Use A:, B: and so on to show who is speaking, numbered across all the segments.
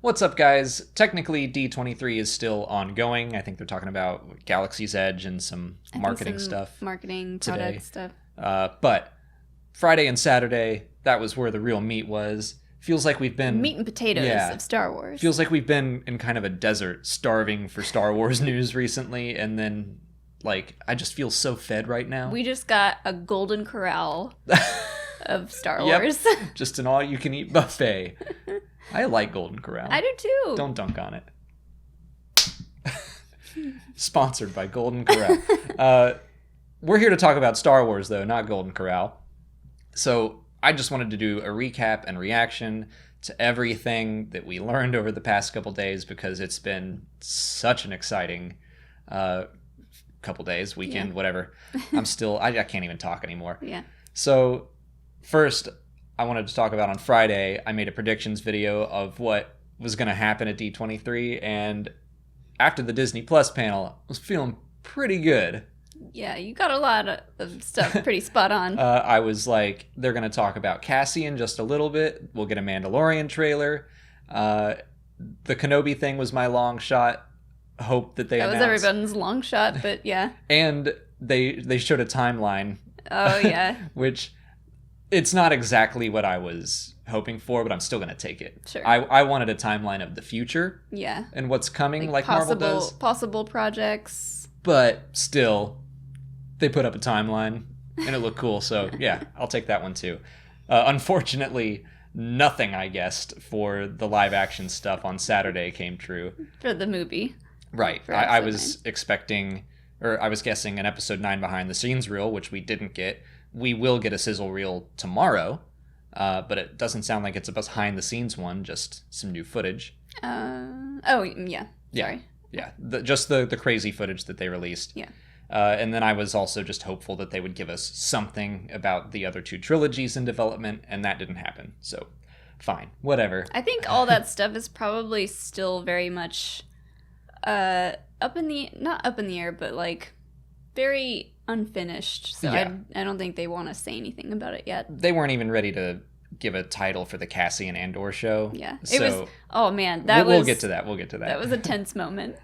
A: What's up, guys? Technically, D23 is still ongoing. I think they're talking about Galaxy's Edge and some marketing stuff.
B: Marketing,
A: today.
B: product stuff.
A: But Friday and Saturday, that was where the real meat was. Feels like we've been...
B: Meat and potatoes of Star Wars.
A: Feels like we've been in kind of a desert, starving for Star Wars news recently, and then, I just feel so fed right now.
B: We just got a golden corral of Star Wars.
A: Just an all-you-can-eat buffet. I like Golden Corral.
B: I do too.
A: Don't dunk on it. Sponsored by Golden Corral. We're here to talk about Star Wars, though, not Golden Corral. So I just wanted to do a recap and reaction to everything that we learned over the past couple days, because it's been such an exciting couple days, weekend, whatever. I can't even talk anymore.
B: Yeah.
A: So first, I wanted to talk about on Friday, I made a predictions video of what was going to happen at D23, and after the Disney Plus panel, I was feeling pretty good.
B: Yeah, you got a lot of stuff pretty spot on.
A: I was like, they're going to talk about Casseon just a little bit. We'll get a Mandalorian trailer. The Kenobi thing was my long shot. Hope that they announced.
B: That was everyone's long shot, but yeah.
A: And they showed a timeline.
B: Oh, yeah.
A: Which... it's not exactly what I was hoping for, but I'm still going to take it.
B: Sure.
A: I wanted a timeline of the future.
B: Yeah.
A: And what's coming, like
B: Marvel
A: does.
B: Possible projects.
A: But still, they put up a timeline, and it looked cool. So, yeah, I'll take that one, too. Unfortunately, nothing I guessed for the live-action stuff on Saturday came true.
B: For the movie.
A: Right. I was expecting, or I was guessing an episode 9 behind-the-scenes reel, which we didn't get. We will get a sizzle reel tomorrow, but it doesn't sound like it's a behind-the-scenes one, just some new footage.
B: Yeah. Sorry.
A: Yeah, just the crazy footage that they released.
B: Yeah.
A: And then I was also just hopeful that they would give us something about the other 2 trilogies in development, and that didn't happen. So, fine. Whatever.
B: I think all that stuff is probably still very much not up in the air, but very unfinished. So yeah. I don't think they want to say anything about it yet.
A: They weren't even ready to give a title for the Casseon Andor show.
B: Yeah.
A: So
B: it was, oh man,
A: we'll get to that.
B: That was a tense moment.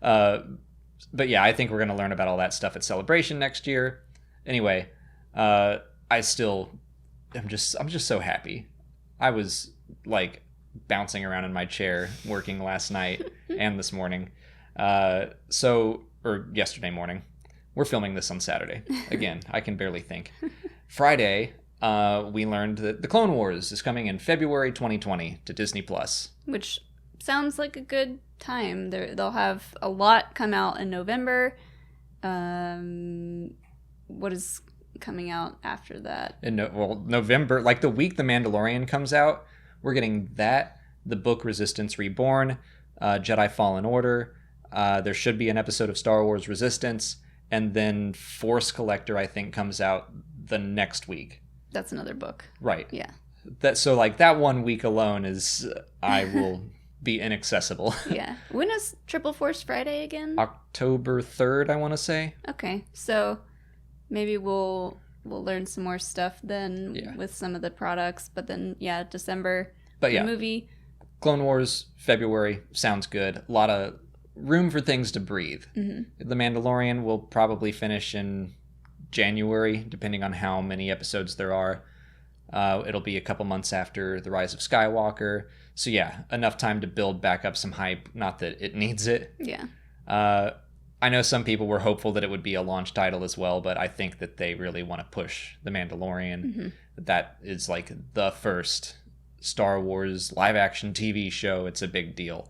A: But yeah, I think we're going to learn about all that stuff at Celebration next year. Anyway, I'm just so happy. I was bouncing around in my chair working last night and this morning. Or yesterday morning. We're filming this on Saturday. Again, I can barely think. Friday, we learned that The Clone Wars is coming in February 2020 to Disney Plus.
B: Which sounds like a good time. They'll have a lot come out in November. What is coming out after that?
A: November, the week The Mandalorian comes out, we're getting that, the book Resistance Reborn, Jedi Fallen Order. There should be an episode of Star Wars Resistance. And then Force Collector, I think, comes out the next week.
B: That's another book.
A: Right.
B: Yeah.
A: That 1 week alone is, I will be inaccessible.
B: Yeah. When is Triple Force Friday again?
A: October 3rd, I want to say.
B: Okay. So maybe we'll learn some more stuff then with some of the products. But then, December, movie.
A: Clone Wars, February, sounds good. A lot of room for things to breathe. Mm-hmm. The Mandalorian will probably finish in January, depending on how many episodes there are. It'll be a couple months after The Rise of Skywalker. So yeah, enough time to build back up some hype. Not that it needs it.
B: Yeah.
A: I know some people were hopeful that it would be a launch title as well, but I think that they really want to push The Mandalorian. Mm-hmm. That is the first Star Wars live-action TV show. It's a big deal.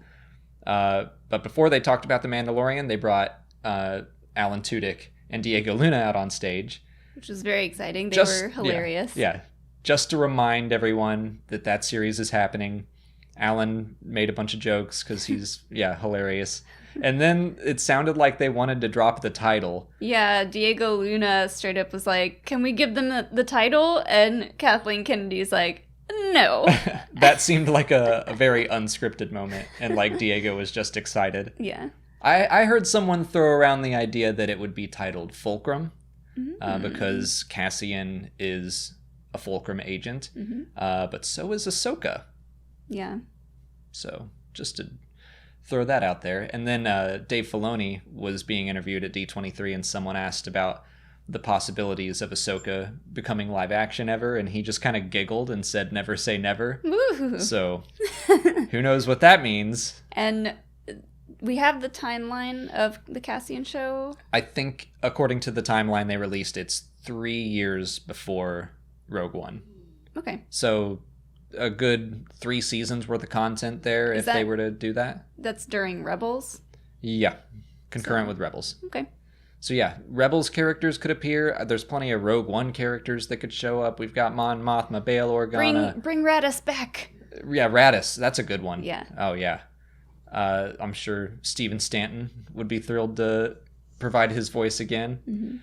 A: But before they talked about The Mandalorian, they brought Alan Tudyk and Diego Luna out on stage.
B: Which was very exciting. They were hilarious.
A: Yeah. Just to remind everyone that series is happening. Alan made a bunch of jokes because he's, hilarious. And then it sounded like they wanted to drop the title. Yeah,
B: Diego Luna straight up was like, can we give them the title? And Kathleen Kennedy's like, no.
A: That seemed like a very unscripted moment, and Diego was just excited.
B: Yeah.
A: I heard someone throw around the idea that it would be titled Fulcrum, because Casseon is a Fulcrum agent, but so is Ahsoka.
B: Yeah.
A: So just to throw that out there. And then Dave Filoni was being interviewed at D23, and someone asked about the possibilities of Ahsoka becoming live action ever, and he just kind of giggled and said, "Never say never."
B: Ooh.
A: So who knows what that means.
B: And we have the timeline of the Casseon show.
A: I think according to the timeline they released, it's 3 years before Rogue One.
B: Okay.
A: So a good 3 seasons worth of content there if they were to do that.
B: That's during Rebels?
A: Yeah. Concurrent with Rebels.
B: Okay.
A: So yeah, Rebels characters could appear. There's plenty of Rogue One characters that could show up. We've got Mon Mothma, Bail Organa.
B: Bring Radis back.
A: Yeah, Radis. That's a good one.
B: Yeah.
A: Oh, yeah. I'm sure Steven Stanton would be thrilled to provide his voice again.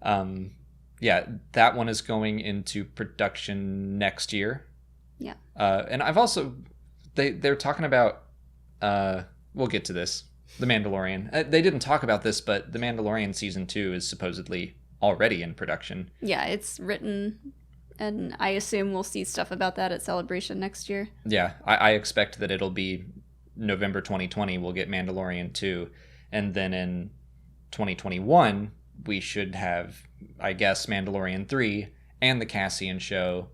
A: Mm-hmm. Yeah, that one is going into production next year.
B: Yeah.
A: And I've also... They're talking about... we'll get to this. The Mandalorian. They didn't talk about this, but The Mandalorian Season 2 is supposedly already in production.
B: Yeah, it's written, and I assume we'll see stuff about that at Celebration next year.
A: Yeah, I expect that it'll be November 2020, we'll get Mandalorian 2, and then in 2021, we should have, I guess, Mandalorian 3, and the Casseon show,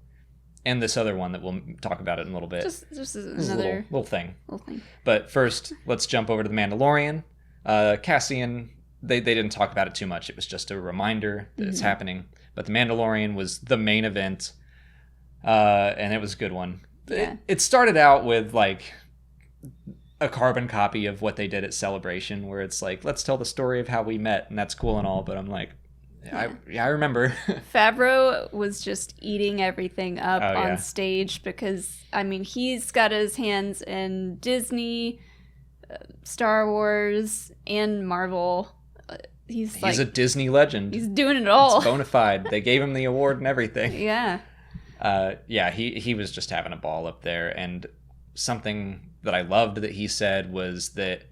A: and this other one that we'll talk about it in a little bit.
B: Just another
A: little thing.
B: Little thing.
A: But first, let's jump over to the Mandalorian. Casseon, they didn't talk about it too much. It was just a reminder that it's happening. But the Mandalorian was the main event, and it was a good one.
B: Yeah.
A: It started out with like a carbon copy of what they did at Celebration, where it's like, let's tell the story of how we met, and that's cool and all. But I'm like, I remember.
B: Favreau was just eating everything up on stage because, I mean, he's got his hands in Disney, Star Wars, and Marvel. He's
A: a Disney legend.
B: He's doing it all.
A: It's bona fide. They gave him the award and everything.
B: Yeah.
A: He was just having a ball up there. And something that I loved that he said was that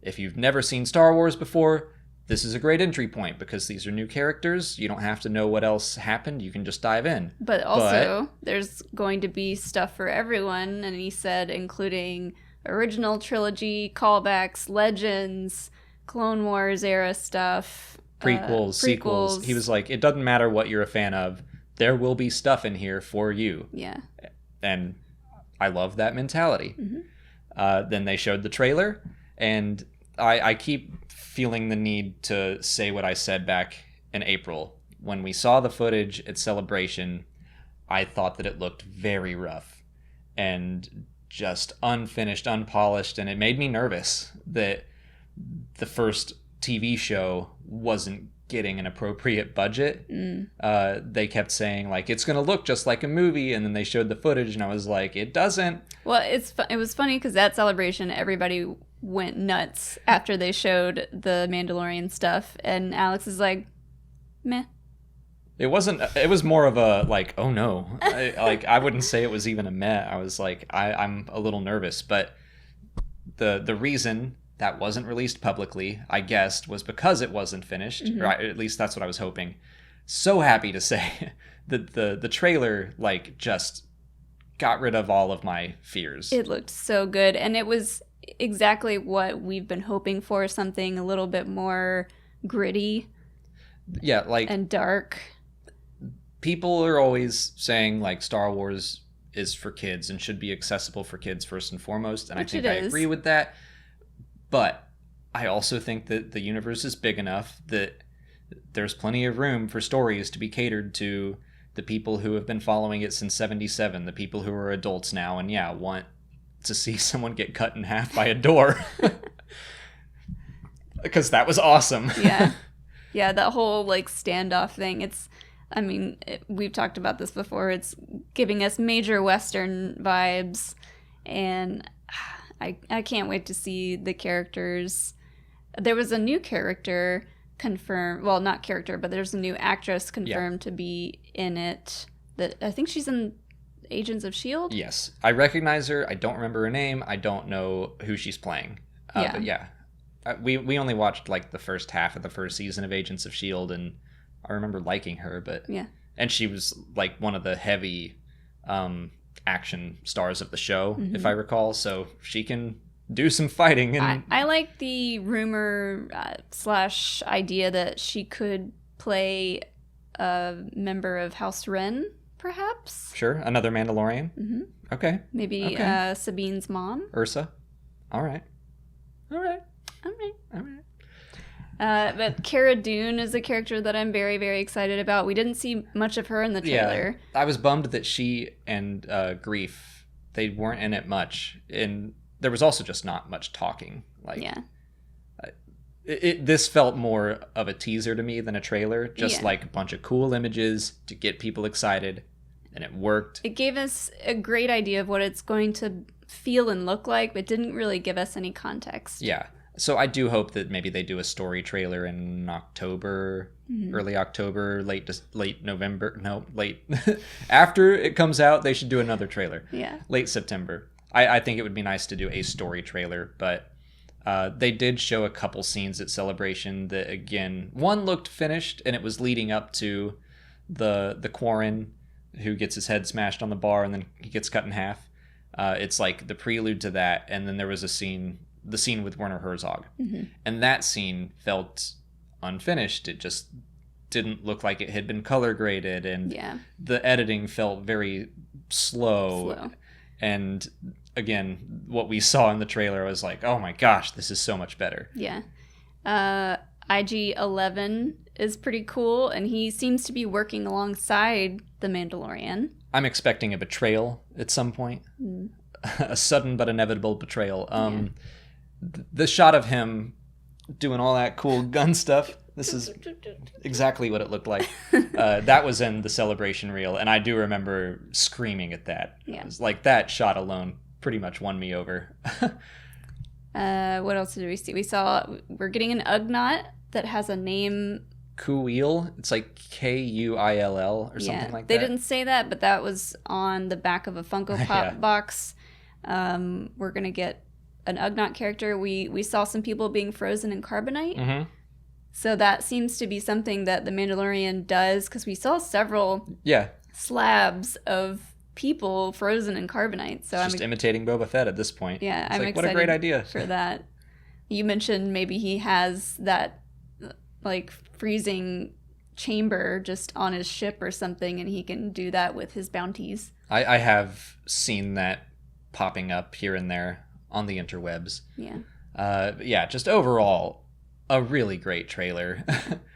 A: if you've never seen Star Wars before, this is a great entry point because these are new characters. You don't have to know what else happened. You can just dive in.
B: But also, there's going to be stuff for everyone. And he said, including original trilogy, callbacks, legends, Clone Wars era stuff.
A: Prequels, sequels. He was like, it doesn't matter what you're a fan of. There will be stuff in here for you.
B: Yeah.
A: And I love that mentality. Mm-hmm. Then they showed the trailer. And I keep feeling the need to say what I said back in April. When we saw the footage at Celebration, I thought that it looked very rough and just unfinished, unpolished, and it made me nervous that the first TV show wasn't getting an appropriate budget. They kept saying, like, it's going to look just like a movie, and then they showed the footage, and I was like, it doesn't.
B: Well, it was funny because at Celebration, everybody went nuts after they showed the Mandalorian stuff, and Alex is like, meh.
A: It was more of a, like, oh no. I wouldn't say it was even a meh. I was like, I'm a little nervous, but the reason that wasn't released publicly, I guessed, was because it wasn't finished, or at least that's what I was hoping. So happy to say that the trailer, like, just got rid of all of my fears.
B: It looked so good, and it was exactly what we've been hoping for, something a little bit more gritty.
A: Yeah, like,
B: and dark.
A: People are always saying, like, Star Wars is for kids and should be accessible for kids first and foremost, and
B: Which
A: I think I agree with that. But I also think that the universe is big enough that there's plenty of room for stories to be catered to the people who have been following it since 77, the people who are adults now and, want to see someone get cut in half by a door. Because that was awesome.
B: Yeah, that whole, like, standoff thing, we've talked about this before. It's giving us major Western vibes, and I can't wait to see the characters. There was a new character confirmed. Well, not character, but there's a new actress confirmed to be in it. That I think she's in Agents of S.H.I.E.L.D.
A: Yes. I recognize her. I don't remember her name. I don't know who she's playing. But yeah. We only watched, like, the first half of the first season of Agents of S.H.I.E.L.D., and I remember liking her, but...
B: Yeah.
A: And she was, like, one of the heavy action stars of the show, if I recall. So she can do some fighting. And
B: I like the rumor / idea that she could play a member of House Wren, perhaps.
A: Sure, another Mandalorian.
B: Mm-hmm.
A: Okay.
B: Maybe
A: okay.
B: Sabine's mom.
A: Ursa. All right.
B: But Cara Dune is a character that I'm very, very excited about. We didn't see much of her in the trailer.
A: Yeah, I was bummed that she and Grief, they weren't in it much. And there was also just not much talking. Like,
B: yeah.
A: This felt more of a teaser to me than a trailer. Just like a bunch of cool images to get people excited. And it worked. It
B: gave us a great idea of what it's going to feel and look like, but didn't really give us any context.
A: Yeah. So I do hope that maybe they do a story trailer in October, early October, late November. No, late. After it comes out, they should do another trailer.
B: Yeah.
A: Late September. I think it would be nice to do a story trailer, but they did show a couple scenes at Celebration that, again, one looked finished, and it was leading up to the Quarren who gets his head smashed on the bar and then he gets cut in half. It's like the prelude to that, and then there was the scene with Werner Herzog. And that scene felt unfinished. It just didn't look like it had been color graded, and the editing felt very slow. And again, what we saw in the trailer was like, oh my gosh, this is so much better.
B: Yeah. IG-11 is pretty cool, and he seems to be working alongside the Mandalorian.
A: I'm expecting a betrayal at some point. A sudden but inevitable betrayal. The shot of him doing all that cool gun stuff, this is exactly what it looked like. That was in the Celebration reel, and I do remember screaming at that. It was like that shot alone pretty much won me over.
B: What else did we see? We're getting an Ugnaught that has a name.
A: Kuiil. It's like Kuill or something like that.
B: They didn't say that, but that was on the back of a Funko Pop box. We're going to get an Ugnaught character. We saw some people being frozen in carbonite. So that seems to be something that the Mandalorian does, because we saw several slabs of people frozen in carbonite. So
A: I'm just imitating Boba Fett at this point.
B: Yeah,
A: I'm excited. What a great idea
B: for that. You mentioned maybe he has that like freezing chamber just on his ship or something, and he can do that with his bounties.
A: I have seen that popping up here and there on the interwebs. Yeah. Just overall, a really great trailer.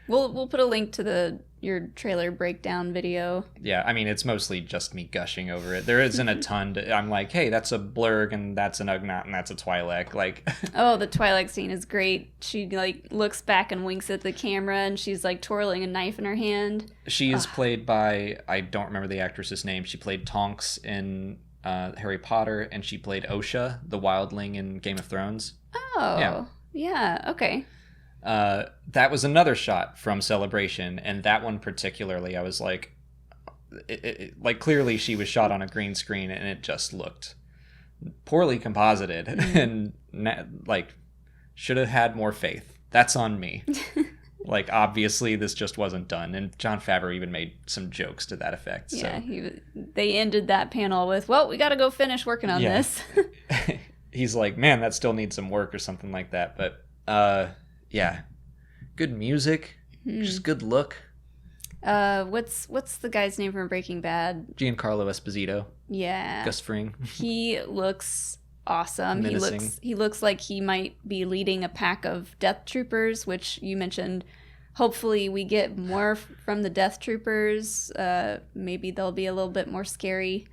B: We'll put a link to your trailer breakdown video.
A: Yeah, I mean, it's mostly just me gushing over it. There isn't a ton I'm like, hey, that's a Blurg, and that's an Ugnaught, and that's a Twi'lek. Like,
B: oh, the Twi'lek scene is great. She like looks back and winks at the camera, and she's like twirling a knife in her hand.
A: She is played by, I don't remember the actress's name. She played Tonks in Harry Potter, and she played Osha, the wildling in Game of Thrones.
B: Oh, yeah, okay.
A: That was another shot from Celebration, and that one particularly, I was like, like clearly she was shot on a green screen, and it just looked poorly composited, and like should have had more faith. That's on me. Like, obviously this just wasn't done, and Jon Favreau even made some jokes to that effect.
B: Yeah, they ended that panel with, "Well, we got to go finish working on this."
A: He's like, "Man, that still needs some work," or something like that, but. Yeah, good music, just good look.
B: What's the guy's name from Breaking Bad?
A: Giancarlo Esposito.
B: Yeah,
A: Gus Fring.
B: He looks awesome.
A: Menacing.
B: He looks like he might be leading a pack of Death Troopers, which you mentioned. Hopefully, we get more from the Death Troopers. Maybe they'll be a little bit more scary.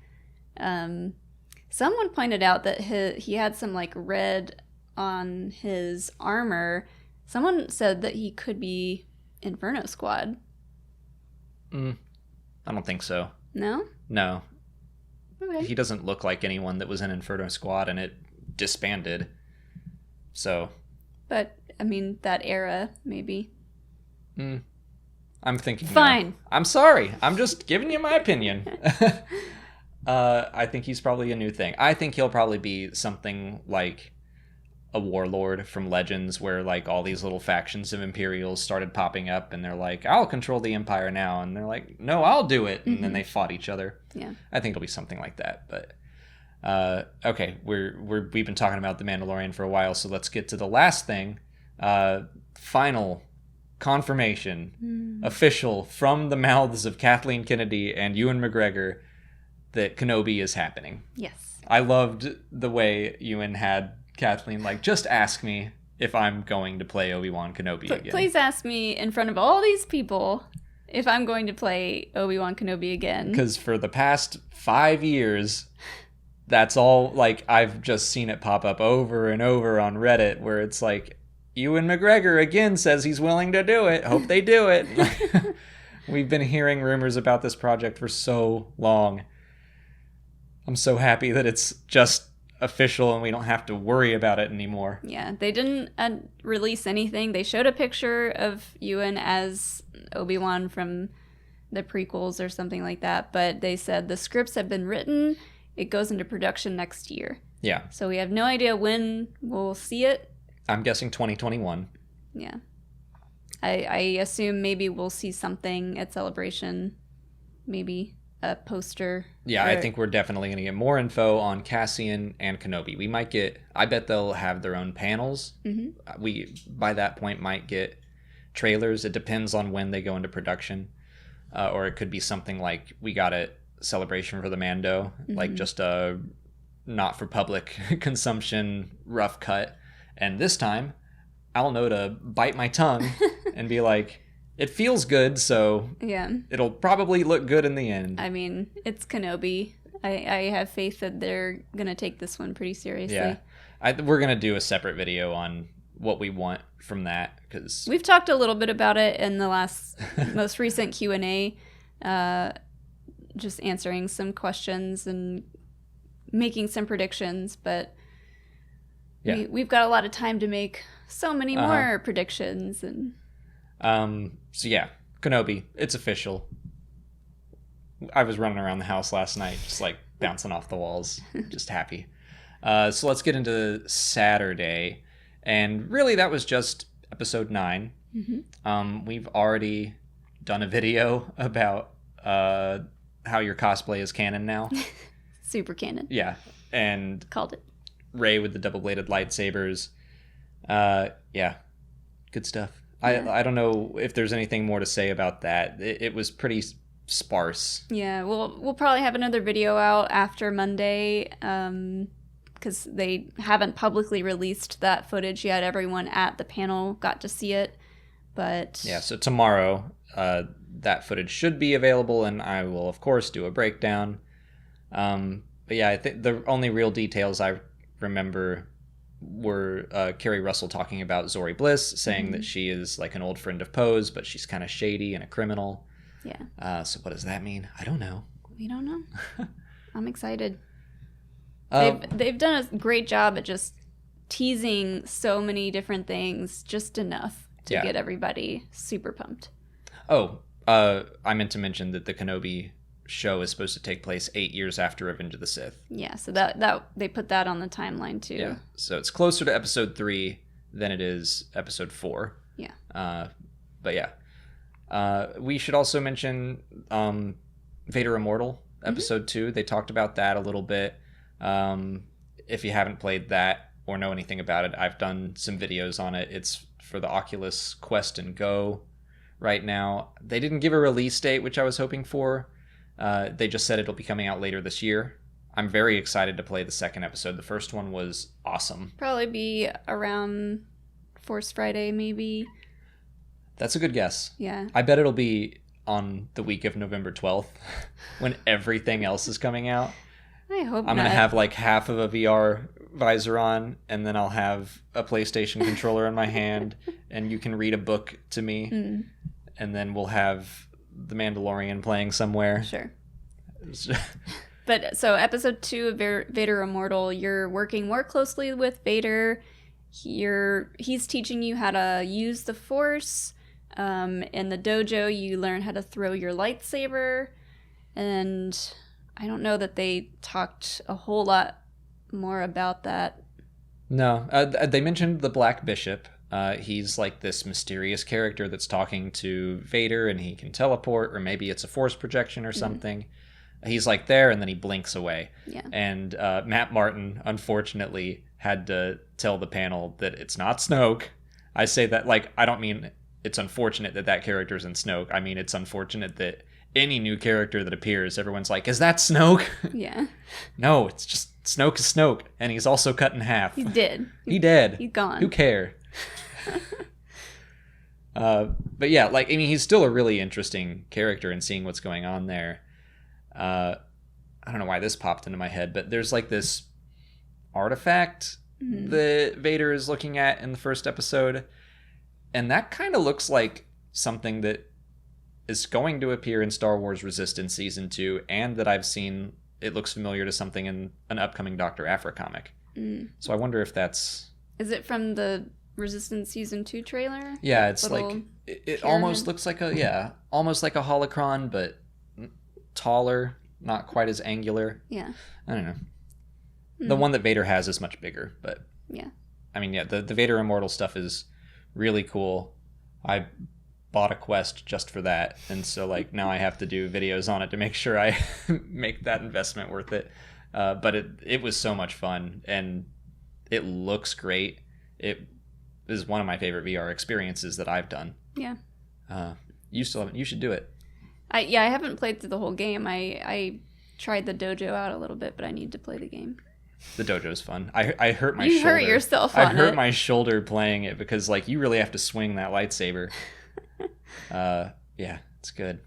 B: Someone pointed out that he had some like red on his armor. Someone said that he could be Inferno Squad.
A: I don't think so.
B: No?
A: No.
B: Okay.
A: He doesn't look like anyone that was in Inferno Squad, and it disbanded. So.
B: But, I mean, that era, maybe.
A: I'm thinking.
B: Fine.
A: No. I'm sorry. I'm just giving you my opinion. I think he's probably a new thing. I think he'll probably be something like a warlord from Legends, where like all these little factions of Imperials started popping up, and they're like, I'll control the Empire now, and they're like, no, I'll do it, and then they fought each other.
B: Yeah,
A: I think it'll be something like that. But okay, we've been talking about the Mandalorian for a while, so let's get to the last thing. Final confirmation, official from the mouths of Kathleen Kennedy and Ewan McGregor, that Kenobi is happening.
B: Yes.
A: I loved the way Ewan had Kathleen like, just ask me if I'm going to play Obi-Wan Kenobi again.
B: Please ask me in front of all these people if I'm going to play Obi-Wan Kenobi again.
A: Because for the past 5 years, that's all, like, I've just seen it pop up over and over on Reddit, where it's like, Ewan McGregor again says he's willing to do it. Hope they do it. We've been hearing rumors about this project for so long. I'm so happy that it's just official and we don't have to worry about it anymore.
B: Yeah, they didn't release anything. They showed a picture of Ewan as Obi-Wan from the prequels or something like that, but they said the scripts have been written. It goes into production next year.
A: Yeah.
B: So we have no idea when we'll see it.
A: I'm guessing 2021.
B: Yeah. I assume maybe we'll see something at Celebration, maybe a poster.
A: Yeah, I think we're definitely going to get more info on Casseon and Kenobi. We might get, I bet they'll have their own panels. Mm-hmm. We, by that point, might get trailers. It depends on when they go into production. Or it could be something like we got a Celebration for the Mando, like just a not for public consumption rough cut. And this time, I'll know to bite my tongue and be like, it feels good, so
B: yeah,
A: it'll probably look good in the end.
B: I mean, it's Kenobi. I have faith that they're going to take this one pretty seriously.
A: Yeah. We're going to do a separate video on what we want from that, because
B: we've talked a little bit about it in the most recent Q&A, just answering some questions and making some predictions, but yeah. We've got a lot of time to make so many more predictions. And
A: so yeah, Kenobi, it's official. I was running around the house last night, just like bouncing off the walls, just happy. So let's get into Saturday. And really that was just episode 9. Mm-hmm. We've already done a video about how your cosplay is canon now.
B: Super canon.
A: Yeah. And
B: called it.
A: Rey with the double-bladed lightsabers. Yeah, good stuff. Yeah. I don't know if there's anything more to say about that. It was pretty sparse.
B: Yeah, we'll probably have another video out after Monday, because they haven't publicly released that footage yet. Everyone at the panel got to see it, but
A: yeah. So tomorrow, that footage should be available, and I will of course do a breakdown. But yeah, I think the only real details I remember were Kerry Russell talking about Zori Bliss, saying that she is like an old friend of Poe's, but she's kind of shady and a criminal.
B: Yeah.
A: So what does that mean? I don't know.
B: We don't know. I'm excited. They've done a great job at just teasing so many different things, just enough to get everybody super pumped.
A: Oh, I meant to mention that the Kenobi show is supposed to take place 8 years after Revenge of the Sith.
B: Yeah, so that they put that on the timeline too.
A: Yeah, so it's closer to episode 3 than it is episode 4.
B: Yeah.
A: But yeah. We should also mention Vader Immortal, episode 2. They talked about that a little bit. If you haven't played that or know anything about it, I've done some videos on it. It's for the Oculus Quest and Go right now. They didn't give a release date, which I was hoping for. They just said it'll be coming out later this year. I'm very excited to play the second episode. The first one was awesome.
B: Probably be around Force Friday, maybe.
A: That's a good guess.
B: Yeah.
A: I bet it'll be on the week of November 12th when everything else is coming out.
B: I hope
A: I'm going to have like half of a VR visor on, and then I'll have a PlayStation controller in my hand, and you can read a book to me, and then we'll have The Mandalorian playing somewhere.
B: Sure. But so episode 2 of Vader Immortal, you're working more closely with Vader. He's teaching you how to use the Force. In the dojo, you learn how to throw your lightsaber. And I don't know that they talked a whole lot more about that.
A: No, they mentioned the Black Bishop. He's like this mysterious character that's talking to Vader, and he can teleport, or maybe it's a force projection or something. He's like there, and then he blinks away.
B: Yeah.
A: And Matt Martin, unfortunately, had to tell the panel that it's not Snoke. I say that, like, I don't mean it's unfortunate that character's in Snoke. I mean, it's unfortunate that any new character that appears, everyone's like, is that Snoke?
B: Yeah.
A: No, it's just Snoke is Snoke, and he's also cut in half.
B: He's dead.
A: He dead.
B: He's gone.
A: Who care? But yeah, like, I mean, he's still a really interesting character, and seeing what's going on there. I don't know why this popped into my head, but there's like this artifact that Vader is looking at in the first episode, and that kind of looks like something that is going to appear in Star Wars Resistance Season 2, and that I've seen it looks familiar to something in an upcoming Dr. Aphra comic. So I wonder if that's...
B: Is it from the Resistance Season 2 trailer?
A: Yeah, it's like... It almost looks like almost like a holocron, but taller, not quite as angular.
B: Yeah.
A: I don't know. The one that Vader has is much bigger, but...
B: Yeah.
A: I mean, yeah, the Vader Immortal stuff is really cool. I bought a Quest just for that, and so like now I have to do videos on it to make sure I make that investment worth it. But it was so much fun, and it looks great. It is one of my favorite VR experiences that I've done.
B: Yeah.
A: You still haven't. You should do it.
B: I haven't played through the whole game. I tried the dojo out a little bit, but I need to play the game.
A: The dojo's fun. I hurt my shoulder.
B: You hurt yourself on it.
A: I hurt my shoulder playing it because like you really have to swing that lightsaber. Yeah, it's good.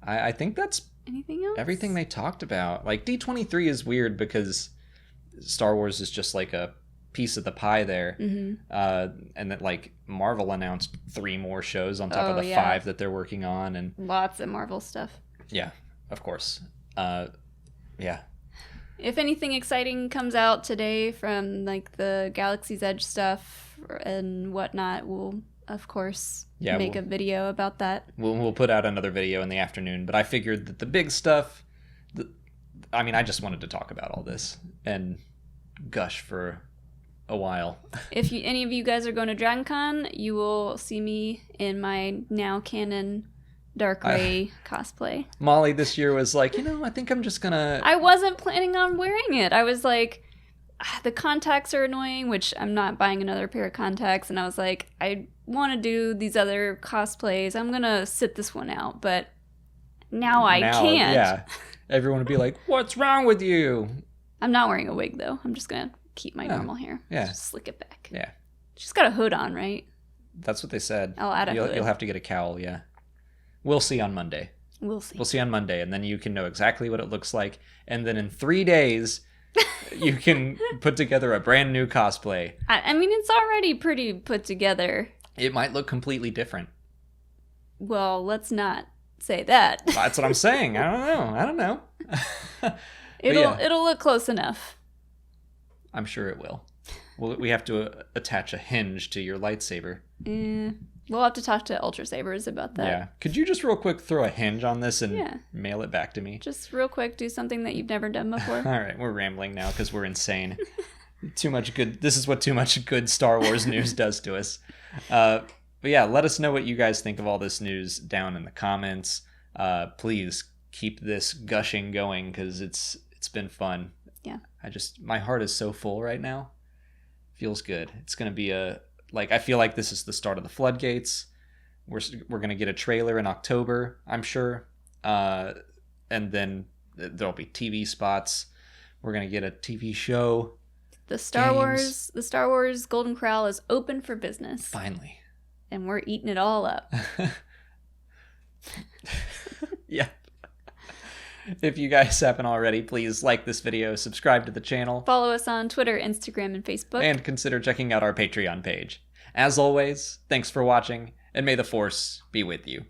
A: I think that's
B: anything else?
A: Everything they talked about. Like D23 is weird because Star Wars is just like a piece of the pie there. And that like Marvel announced 3 more shows on top of the 5 that they're working on, and
B: lots of Marvel stuff.
A: Yeah, of course. Yeah.
B: If anything exciting comes out today from like the Galaxy's Edge stuff and whatnot, we'll of course make a video about that.
A: We'll put out another video in the afternoon, but I figured that the big stuff, I just wanted to talk about all this and gush for a while.
B: If any of you guys are going to Dragon Con, you will see me in my now canon Dark Ray cosplay.
A: Molly this year was like, I think I'm just gonna...
B: I wasn't planning on wearing it. I was like, the contacts are annoying, which I'm not buying another pair of contacts, and I was like, I want to do these other cosplays. I'm gonna sit this one out, but now I can't. Yeah,
A: everyone would be like, what's wrong with you?
B: I'm not wearing a wig, though. I'm just gonna keep my normal hair.
A: Yeah.
B: Just slick it back.
A: Yeah.
B: She's got a hood on, right?
A: That's what they said.
B: I'll add a hood.
A: You'll have to get a cowl, yeah. We'll see on Monday.
B: We'll see.
A: We'll see on Monday, and then you can know exactly what it looks like. And then in 3 days, you can put together a brand new cosplay.
B: I mean, it's already pretty put together.
A: It might look completely different.
B: Well, let's not say that.
A: That's what I'm saying. I don't know.
B: It'll look close enough.
A: I'm sure it will. We have to attach a hinge to your lightsaber.
B: We'll have to talk to Ultra Sabers about that.
A: Yeah. Could you just real quick throw a hinge on this and mail it back to me?
B: Just real quick, do something that you've never done before.
A: All right, we're rambling now because we're insane. Too much good. This is what too much good Star Wars news does to us. But yeah, let us know what you guys think of all this news down in the comments. Please keep this gushing going because it's been fun.
B: Yeah.
A: My heart is so full right now. Feels good. It's gonna be I feel like this is the start of the floodgates. We're gonna get a trailer in October, I'm sure, and then there'll be TV spots. We're gonna get a TV show.
B: The Star Wars Golden Corral is open for business.
A: Finally.
B: And we're eating it all up.
A: Yeah. If you guys haven't already, please like this video, subscribe to the channel.
B: Follow us on Twitter, Instagram, and Facebook.
A: And consider checking out our Patreon page. As always, thanks for watching, and may the Force be with you.